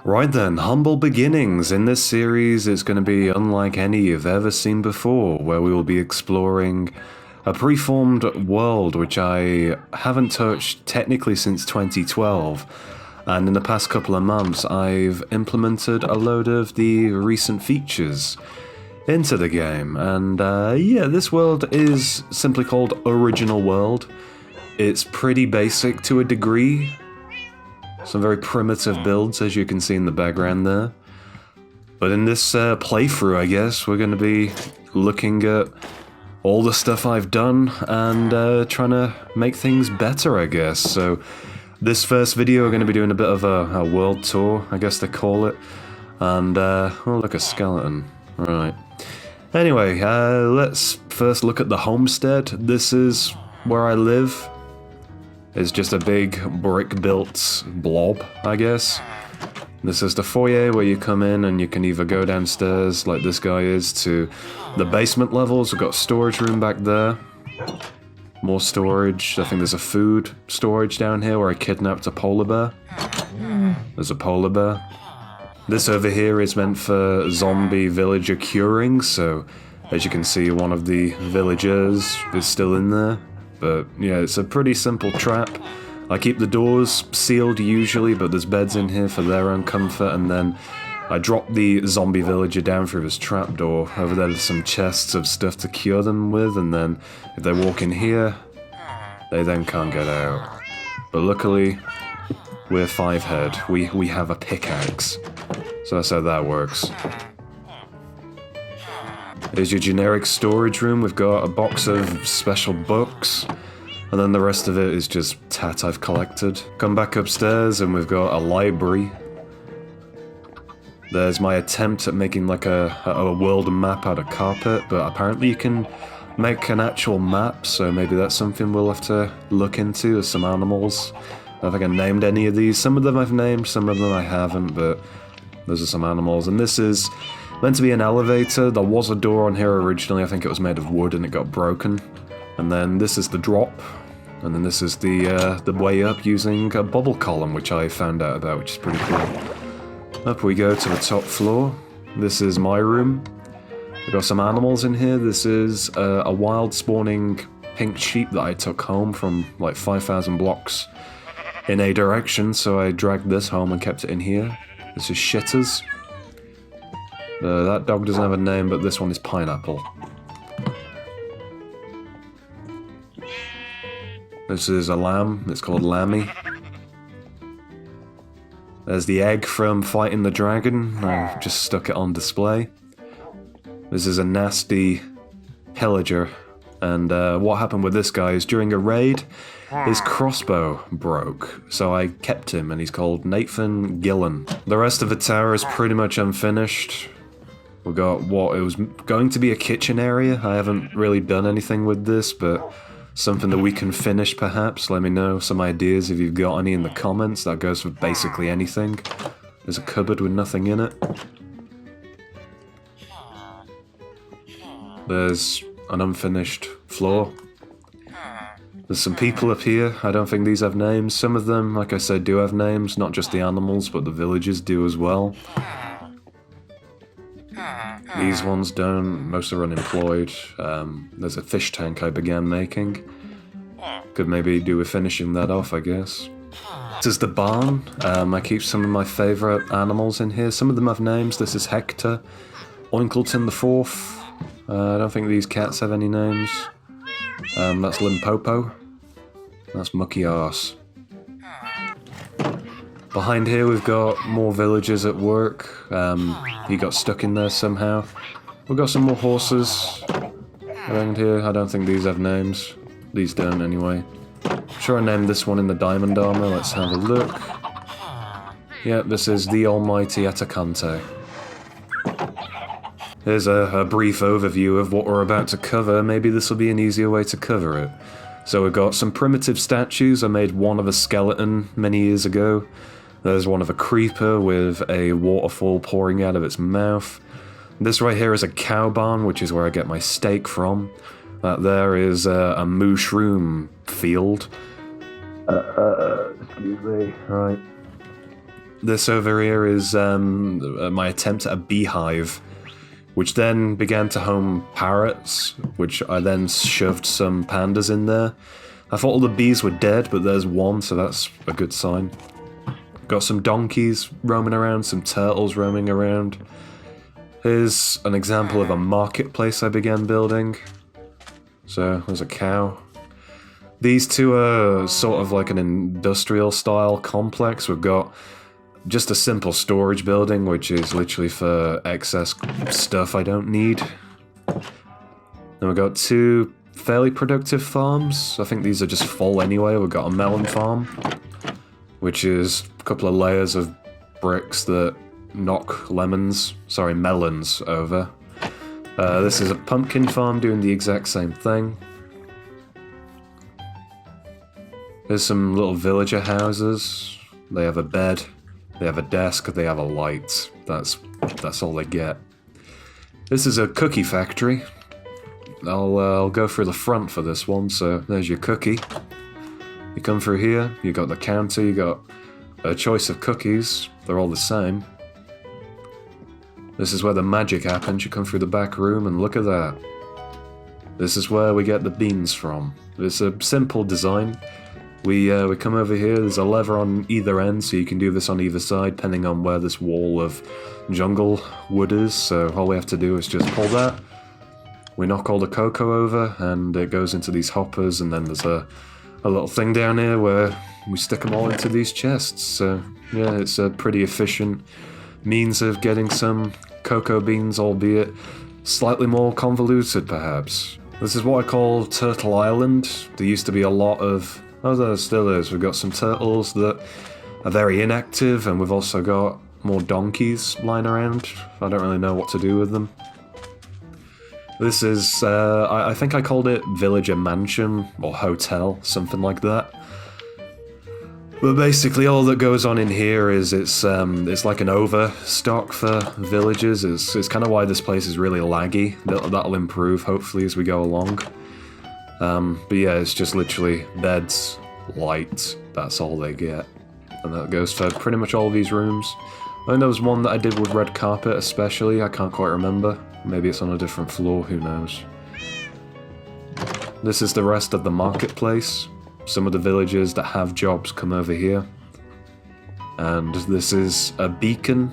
Right then, humble beginnings. In this series, it's going to be unlike any you've ever seen before, where we will be exploring a preformed world which I haven't touched technically since 2012. And in the past couple of months, I've implemented a load of the recent features into the game. And yeah, this world is simply called Original World. It's pretty basic to a degree. Some very primitive builds, as you can see in the background there. But in this playthrough, I guess, we're going to be looking at all the stuff I've done and trying to make things better, I guess. So this first video, we're going to be doing a bit of a world tour, I guess they call it. And, oh, look, a skeleton. Right. Anyway, let's first look at the homestead. This is where I live. It's just a big brick-built blob, I guess. This is the foyer where you come in and you can either go downstairs, like this guy is, to the basement levels. We've got a storage room back there. More storage. I think there's a food storage down here where I kidnapped a polar bear. There's a polar bear. This over here is meant for zombie villager curing, so as you can see, one of the villagers is still in there. But yeah, it's a pretty simple trap. I keep the doors sealed usually, but there's beds in here for their own comfort, and then I drop the zombie villager down through this trapdoor. Over there there's some chests of stuff to cure them with, and then if they walk in here, they then can't get out. But luckily, we're 5 head. We have a pickaxe. So that's how that works. Here's your generic storage room. We've got a box of special books, and then the rest of it is just tat I've collected. Come back upstairs and we've got a library. There's my attempt at making like a world map out of carpet, but apparently you can make an actual map, so maybe that's something we'll have to look into. There's some animals. I don't think I named any of these. Some of them I've named, some of them I haven't, but those are some animals. And this is meant to be an elevator. There was a door on here originally. I think it was made of wood and it got broken. And then this is the drop. And then this is the way up using a bubble column, which I found out about, which is pretty cool. Up we go to the top floor. This is my room. We've got some animals in here. This is a wild spawning pink sheep that I took home from like 5,000 blocks in a direction. So I dragged this home and kept it in here. This is Shitters. That dog doesn't have a name, but this one is Pineapple. This is a lamb. It's called Lammy. There's the egg from fighting the dragon. I just stuck it on display. This is a nasty pillager. And what happened with this guy is during a raid, his crossbow broke, so I kept him, and he's called Nathan Gillen. The rest of the tower is pretty much unfinished. We've got what it was going to be a kitchen area. I haven't really done anything with this, but something that we can finish perhaps. Let me know some ideas if you've got any in the comments. That goes for basically anything. There's a cupboard with nothing in it. There's an unfinished floor. There's some people up here. I don't think these have names. Some of them, like I said, do have names. Not just the animals, but the villagers do as well. These ones don't. Most are unemployed. There's a fish tank I began making. Could maybe do with finishing that off, I guess. This is the barn. I keep some of my favourite animals in here. Some of them have names. This is Hector. Oinkleton the Fourth. I don't think these cats have any names. That's Limpopo. That's Mucky Arse. Behind here we've got more villagers at work. He got stuck in there somehow. We've got some more horses around here. I don't think these have names. These don't anyway. Sure, I named this one in the diamond armor. Let's have a look. Yeah, this is the almighty Atacante. Here's a brief overview of what we're about to cover. Maybe this will be an easier way to cover it. So we've got some primitive statues. I made one of a skeleton many years ago. There's one of a creeper with a waterfall pouring out of its mouth. This right here is a cow barn, which is where I get my steak from. That there is a mushroom field. Excuse me, right. This over here is my attempt at a beehive, which then began to home parrots, which I then shoved some pandas in there. I thought all the bees were dead, but there's one, so that's a good sign. Got some donkeys roaming around, some turtles roaming around. Here's an example of a marketplace I began building. So, there's a cow. These two are sort of like an industrial style complex. We've got just a simple storage building, which is literally for excess stuff I don't need. Then we've got two fairly productive farms. I think these are just full anyway. We've got a melon farm, which is a couple of layers of bricks that knock melons over. This is a pumpkin farm doing the exact same thing. There's some little villager houses. They have a bed, they have a desk, they have a light. That's all they get. This is a cookie factory. I'll go through the front for this one, so there's your cookie. You come through here, you got the counter, you got a choice of cookies. They're all the same. This is where the magic happens. You come through the back room and look at that. This is where we get the beans from. It's a simple design. We come over here, there's a lever on either end, so you can do this on either side, depending on where this wall of jungle wood is. So all we have to do is just pull that. We knock all the cocoa over, and it goes into these hoppers, and then there's a little thing down here where we stick them all into these chests. So yeah, it's a pretty efficient means of getting some cocoa beans, albeit slightly more convoluted perhaps. This is what I call Turtle Island. There used to be a lot of... oh, there still is. We've got some turtles that are very inactive, and we've also got more donkeys lying around. I don't really know what to do with them. This is, I think I called it Villager Mansion, or Hotel, something like that. But basically all that goes on in here is it's like an overstock for villagers. It's kind of why this place is really laggy. That'll improve, hopefully, as we go along. But yeah, it's just literally beds, light, that's all they get. And that goes for pretty much all of these rooms. I think there was one that I did with red carpet especially, I can't quite remember. Maybe it's on a different floor, who knows. This is the rest of the marketplace. Some of the villagers that have jobs come over here. And this is a beacon,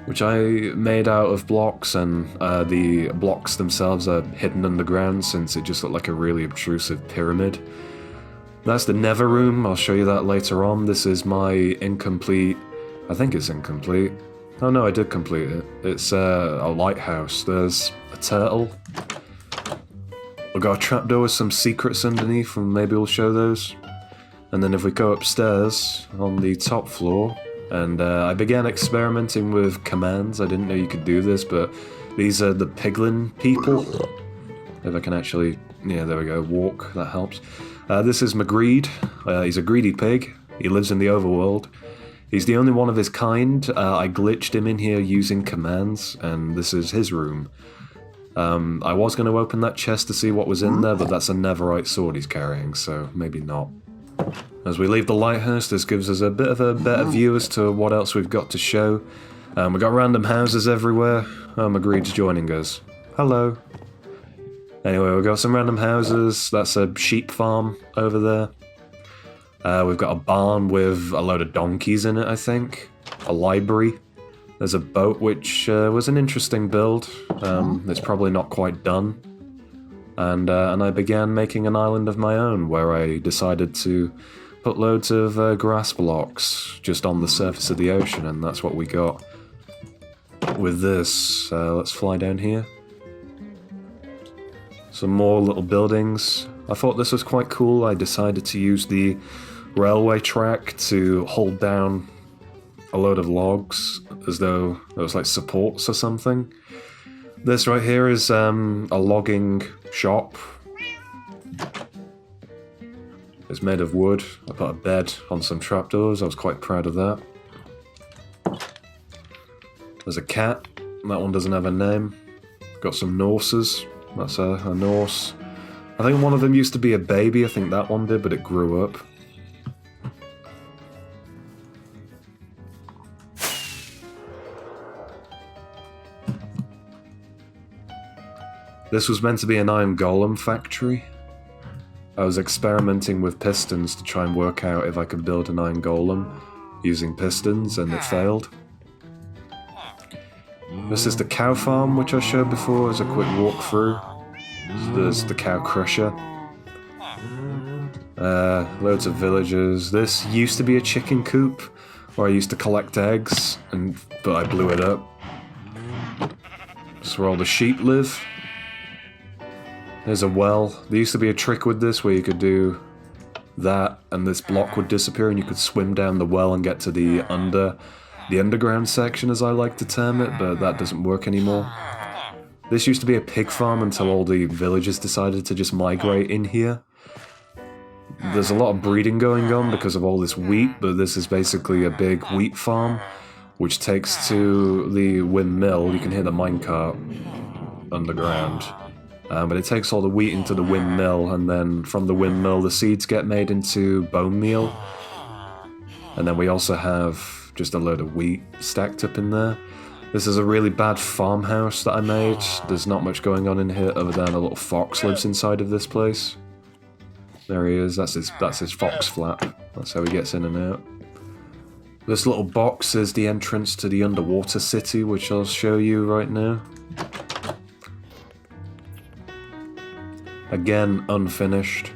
which I made out of blocks, and the blocks themselves are hidden underground since it just looked like a really obtrusive pyramid. That's the nether room, I'll show you that later on. This is my incomplete... I think it's incomplete. Oh no, I did complete it. It's a lighthouse. There's a turtle. We've got a trapdoor with some secrets underneath, and maybe we'll show those. And then if we go upstairs on the top floor, and I began experimenting with commands. I didn't know you could do this, but these are the piglin people. If I can actually, yeah, there we go, walk, that helps. This is Magreed. He's a greedy pig. He lives in the overworld. He's the only one of his kind. I glitched him in here using commands, and this is his room. I was going to open that chest to see what was in there, but that's a netherite sword he's carrying, so maybe not. As we leave the lighthouse, this gives us a bit of a better view as to what else we've got to show. We've got random houses everywhere. Oh, Magreed's joining us. Hello. Anyway, we've got some random houses. That's a sheep farm over there. We've got a barn with a load of donkeys in it, I think. A library. There's a boat, which was an interesting build. It's probably not quite done. And I began making an island of my own, where I decided to put loads of grass blocks just on the surface of the ocean, and that's what we got with this. Let's fly down here. Some more little buildings. I thought this was quite cool. I decided to use the railway track to hold down a load of logs as though it was like supports or something. This right here is a logging shop. It's made of wood. I put a bed on some trapdoors. I was quite proud of that. There's a cat. That one doesn't have a name. Got some Norses. That's a Norse. I think one of them used to be a baby. I think that one did, but it grew up. This was meant to be an iron golem factory. I was experimenting with pistons to try and work out if I could build an iron golem using pistons, and it failed. This is the cow farm, which I showed before as a quick walkthrough. So there's the cow crusher. Loads of villagers. This used to be a chicken coop, where I used to collect eggs, but I blew it up. This is where all the sheep live. There's a well. There used to be a trick with this where you could do that, and this block would disappear, and you could swim down the well and get to the underground section, as I like to term it, but that doesn't work anymore. This used to be a pig farm until all the villagers decided to just migrate in here. There's a lot of breeding going on because of all this wheat, but this is basically a big wheat farm, which takes to the windmill. You can hear the minecart underground. But it takes all the wheat into the windmill, and then from the windmill the seeds get made into bone meal. And then we also have just a load of wheat stacked up in there. This is a really bad farmhouse that I made. There's not much going on in here other than a little fox lives inside of this place. There he is, that's his fox flap. That's how he gets in and out. This little box is the entrance to the underwater city, which I'll show you right now. Again, unfinished.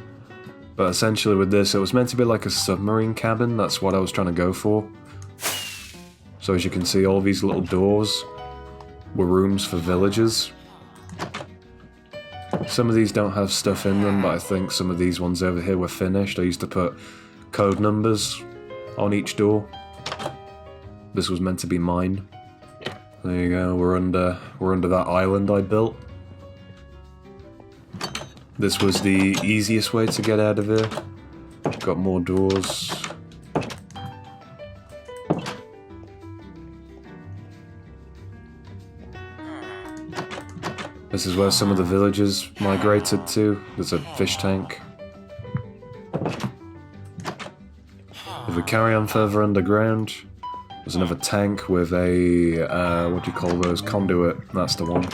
But essentially with this, it was meant to be like a submarine cabin. That's what I was trying to go for. So as you can see, all these little doors were rooms for villagers. Some of these don't have stuff in them, but I think some of these ones over here were finished. I used to put code numbers on each door. This was meant to be mine. There you go, we're under that island I built. This was the easiest way to get out of here. Got more doors. This is where some of the villagers migrated to. There's a fish tank. If we carry on further underground, there's another tank with a, what do you call those? Conduit. That's the one.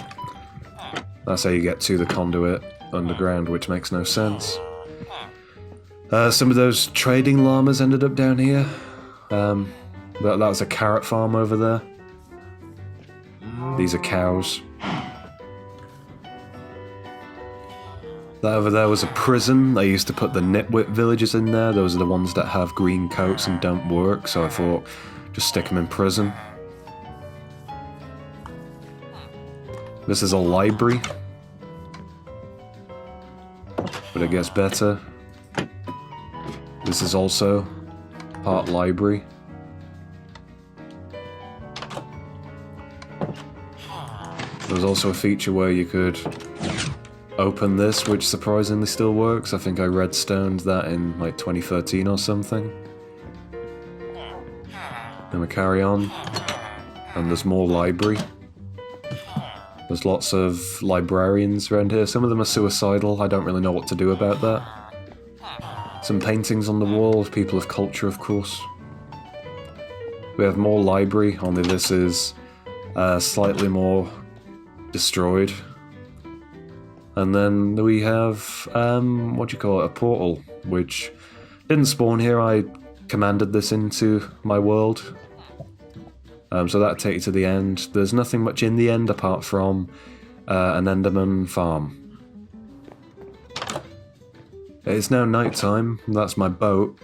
That's how you get to the conduit underground, which makes no sense. Some of those trading llamas ended up down here. That was a carrot farm over there. These are cows. That over there was a prison. They used to put the nitwit villagers in there. Those are the ones that have green coats and don't work, so I thought, just stick them in prison. This is a library. But it gets better. This is also part library. There's also a feature where you could open this, which surprisingly still works. I think I redstoned that in like 2013 or something. Then we carry on, and there's more library. There's lots of librarians around here. Some of them are suicidal. I don't really know what to do about that. Some paintings on the wall of people of culture, of course. We have more library, only this is slightly more destroyed. And then we have, what do you call it, a portal, which didn't spawn here. I commanded this into my world. So that'll take you to the end. There's nothing much in the end apart from an Enderman farm. It's now night time. That's my boat.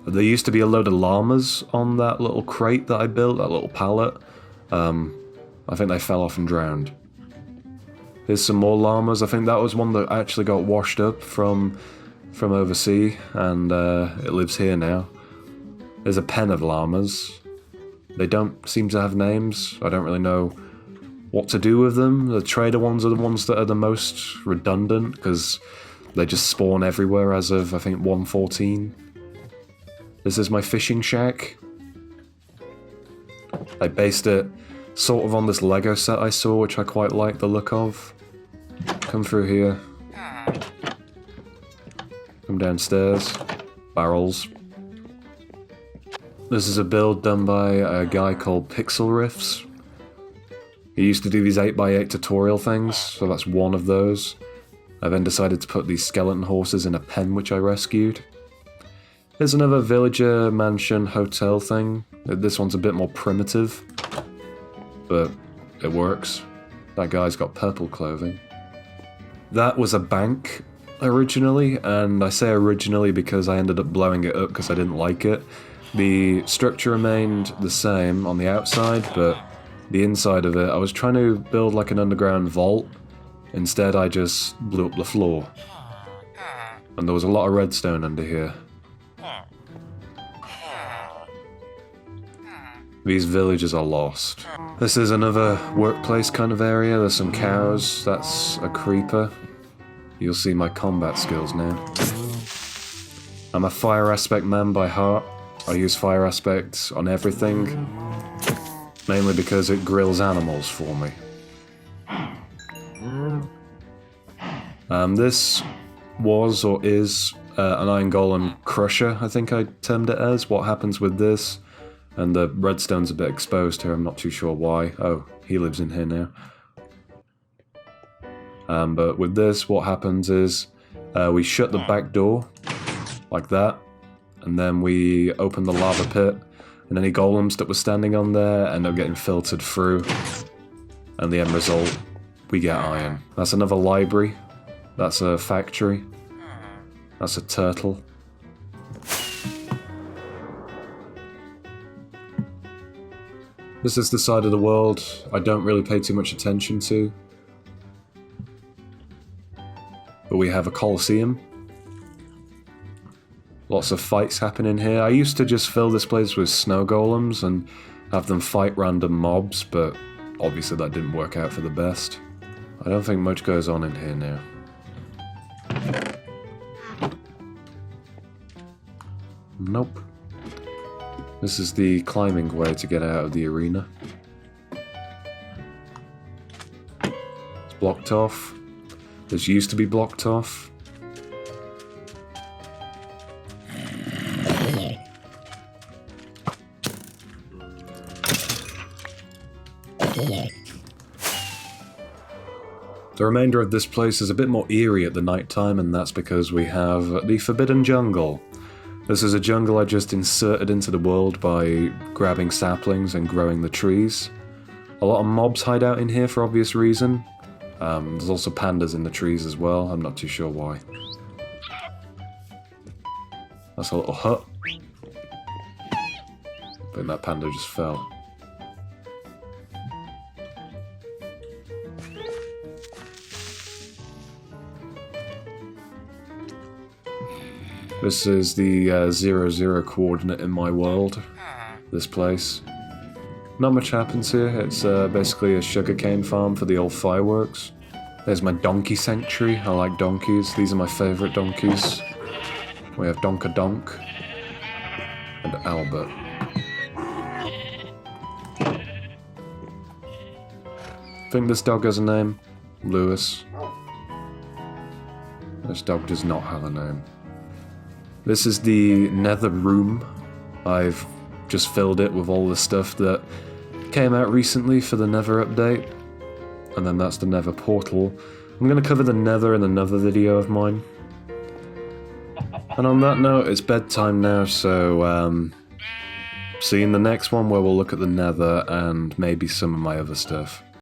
There used to be a load of llamas on that little crate that I built, that little pallet. I think they fell off and drowned. Here's some more llamas. I think that was one that actually got washed up from overseas, and it lives here now. There's a pen of llamas. They don't seem to have names. I don't really know what to do with them. The trader ones are the ones that are the most redundant, because they just spawn everywhere as of, I think, 1.14. This is my fishing shack. I based it sort of on this Lego set I saw, which I quite like the look of. Come through here. Come downstairs. Barrels. This is a build done by a guy called Pixel Riffs. He used to do these 8x8 tutorial things, so that's one of those. I then decided to put these skeleton horses in a pen which I rescued. There's another villager mansion hotel thing. This one's a bit more primitive, but it works. That guy's got purple clothing. That was a bank originally, and I say originally because I ended up blowing it up because I didn't like it. The structure remained the same on the outside, but the inside of it, I was trying to build like an underground vault. Instead, I just blew up the floor. And there was a lot of redstone under here. These villages are lost. This is another workplace kind of area. There's some cows. That's a creeper. You'll see my combat skills now. I'm a fire aspect man by heart. I use fire aspects on everything. Mainly because it grills animals for me. This was or is an iron golem crusher, I think I termed it as. What happens with this? And the redstone's a bit exposed here, I'm not too sure why. Oh, he lives in here now. But with this, what happens is we shut the back door, like that, and then we open the lava pit, and any golems that were standing on there end up getting filtered through, and the end result, we get iron. That's another library, that's a factory, that's a turtle. This is the side of the world I don't really pay too much attention to. But we have a coliseum. Lots of fights happening here. I used to just fill this place with snow golems and have them fight random mobs, but obviously that didn't work out for the best. I don't think much goes on in here now. Nope. This is the climbing way to get out of the arena. It's blocked off. This used to be blocked off. The remainder of this place is a bit more eerie at the night time, and that's because we have the Forbidden Jungle. This is a jungle I just inserted into the world by grabbing saplings and growing the trees. A lot of mobs hide out in here for obvious reason. There's also pandas in the trees as well, I'm not too sure why. That's a little hut. I think that panda just fell. This is the 0, 0 coordinate in my world, this place. Not much happens here, it's basically a sugarcane farm for the old fireworks. There's my donkey sanctuary, I like donkeys, these are my favourite donkeys. We have Donka-Donk and Albert. I think this dog has a name, Lewis. This dog does not have a name. This is the nether room. I've just filled it with all the stuff that came out recently for the nether update. And then that's the nether portal. I'm going to cover the nether in another video of mine. And on that note, it's bedtime now, so see you in the next one where we'll look at the nether and maybe some of my other stuff.